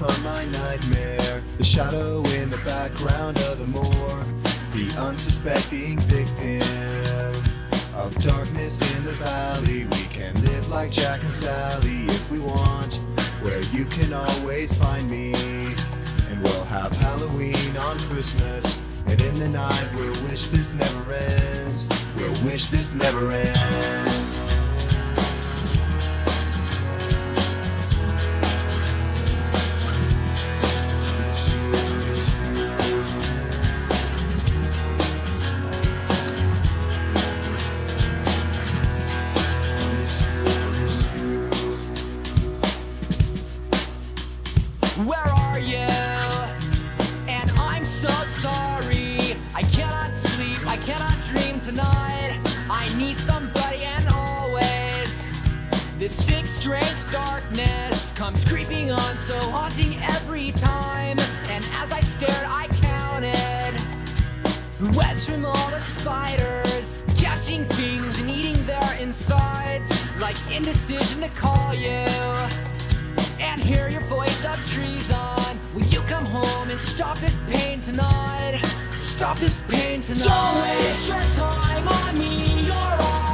from my nightmare. The shadow in the background of the morgue, the unsuspecting victim of darkness in the valley. We can live like Jack and Sally if we want, where you can always find me. And we'll have Halloween on Christmas, and in the night we'll wish this never ends. We'll wish this never ends. Where are you? And I'm so sorry. I cannot sleep, I cannot dream tonight. I need somebody, and always this sick, strange darkness comes creeping on, so haunting every time. And as I stared, I counted webs from all the spiders, catching things and eating their insides, like indecision to call you and hear your voice of treason. Will you come home and stop this pain tonight? Stop this pain tonight. Don't waste your time on me, you're all